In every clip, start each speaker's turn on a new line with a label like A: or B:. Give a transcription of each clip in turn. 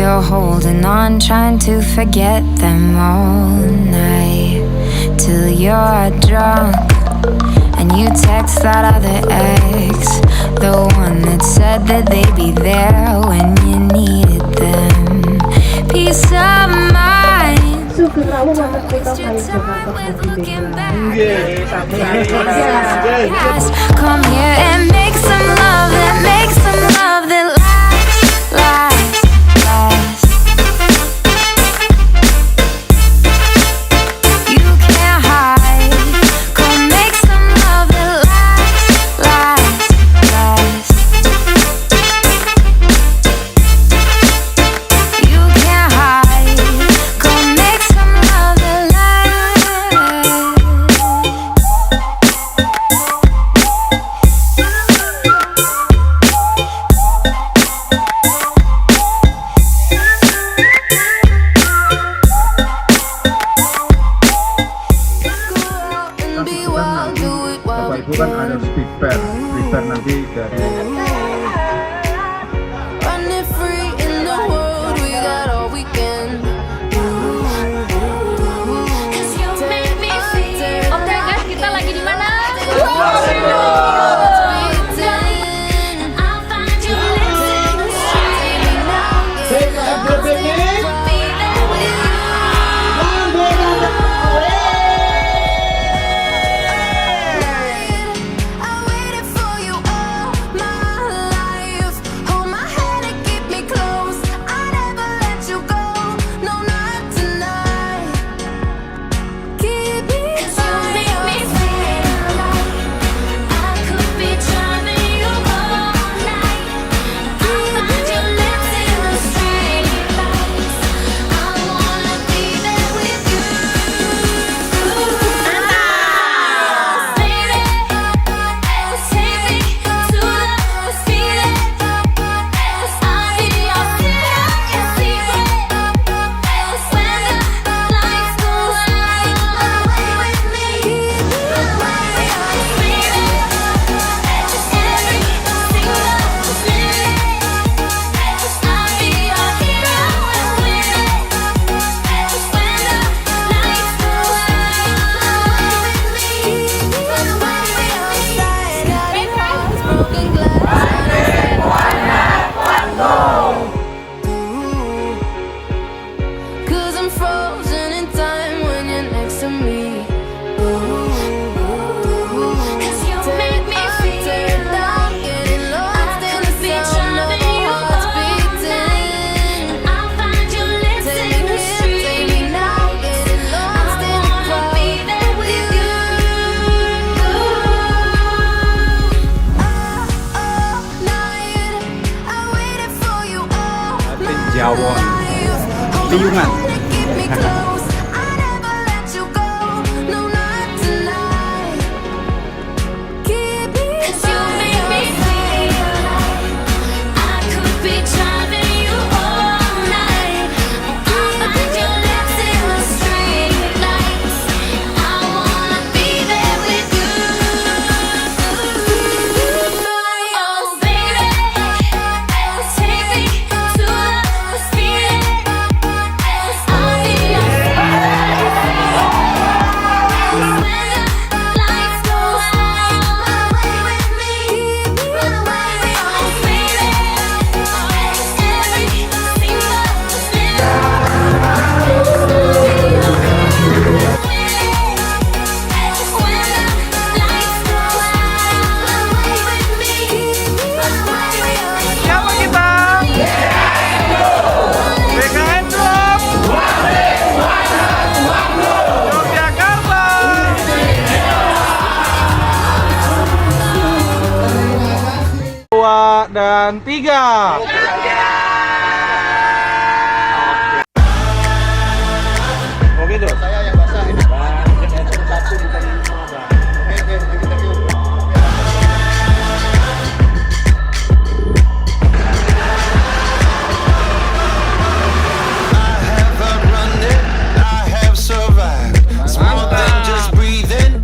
A: You're holding on, trying to forget them all night, till you're drunk and you text that other ex, the one that said that they'd be there when you needed them. Peace of mind. Come here and make some love that makes some love that lasts, lasts, lasts. You can't hide. Come make some love that lasts, lasts, lasts. You can't hide. Come make some love that lasts.
B: Bapak Ibu kan ada prepare nanti dari
C: Oke guys, kita lagi di mana?
B: Jawon Piungan.
D: Dan 3. Oke tuh. Saya yang basah ini. Satu bukan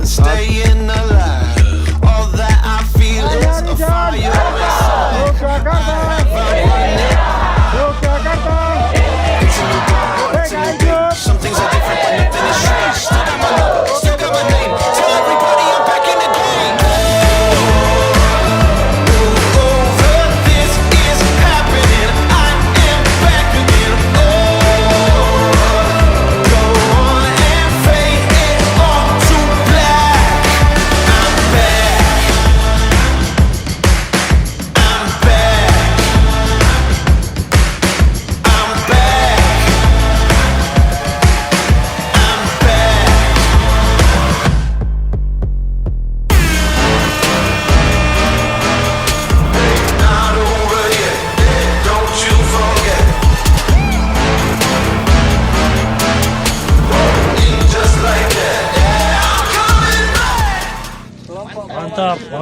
E: staying alive. All that I feel is a fire inside. I have a running.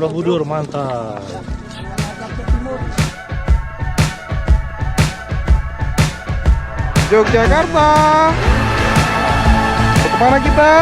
D: Borobudur, mantap.
F: Yogyakarta. Kemana kita?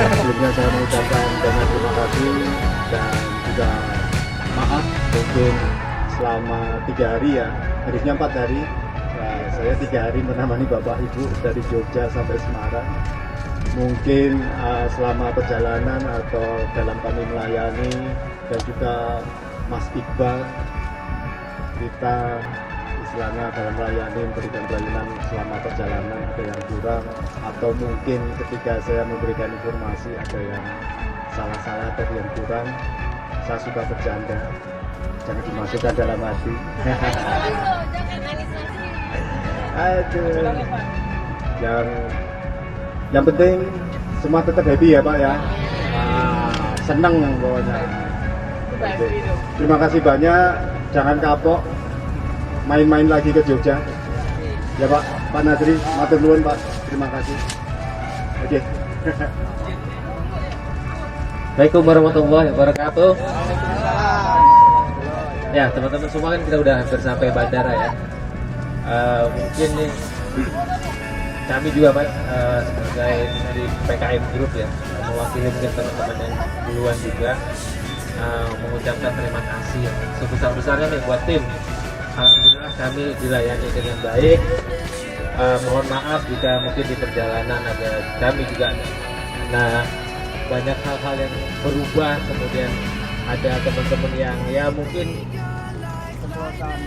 B: Sebelumnya saya mengucapkan banyak terima kasih dan juga maaf mungkin selama 3 hari ya, harusnya 4 hari. Nah, saya 3 hari menemani Bapak Ibu dari Jogja sampai Semarang. Mungkin selama perjalanan atau dalam kami melayani dan juga Mas Iqbal, kita istilahnya dalam melayani memberikan pelayanan selama perjalanan ada yang kurang, atau mungkin ketika saya memberikan informasi ada yang salah-salah atau yang kurang, saya suka bercanda, jangan dimasukkan dalam hati. Aduh, yang penting semua tetap happy ya Pak ya. Senang pokoknya. Terima kasih banyak, jangan kapok, main-main lagi ke Jogja ya Pak Nadri, matur nuwun Pak, terima kasih. Oke.
G: Assalamualaikum warahmatullahi wabarakatuh. Ya teman-teman semua kan kita udah hampir sampai bandara ya. Mungkin nih kami juga Pak sebagai dari PKM Group ya, mewakili mungkin teman-teman yang duluan juga mengucapkan terima kasih yang sebesar-besarnya nih buat tim. Alhamdulillah kami dilayani dengan baik. Mohon maaf jika mungkin di perjalanan ada kami juga banyak hal-hal yang berubah, kemudian ada teman-teman yang ya mungkin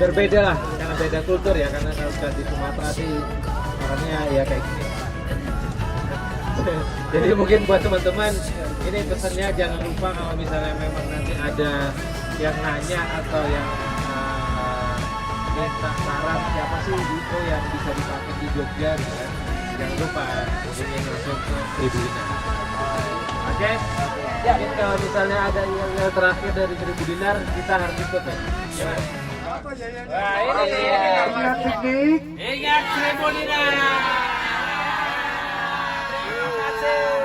G: berbeda lah karena beda kultur ya, karena kalau sudah di Sumatera sih orangnya ya kayak gini. Jadi mungkin buat teman-teman ini pesannya jangan lupa kalau misalnya memang nanti ada yang nanya atau yang minta saran siapa sih Diko yang bisa dipakai di Jogja gitu kan, jangan lupa hubungin langsung ke Tribunina. Oke? Ya, kalau misalnya ada yang terakhir dari Seribu Dinar kita harus ikut ya. Gimana? Wah, ini
F: Ingat piknik.
G: ingat Seribu Dinar. Terima kasih.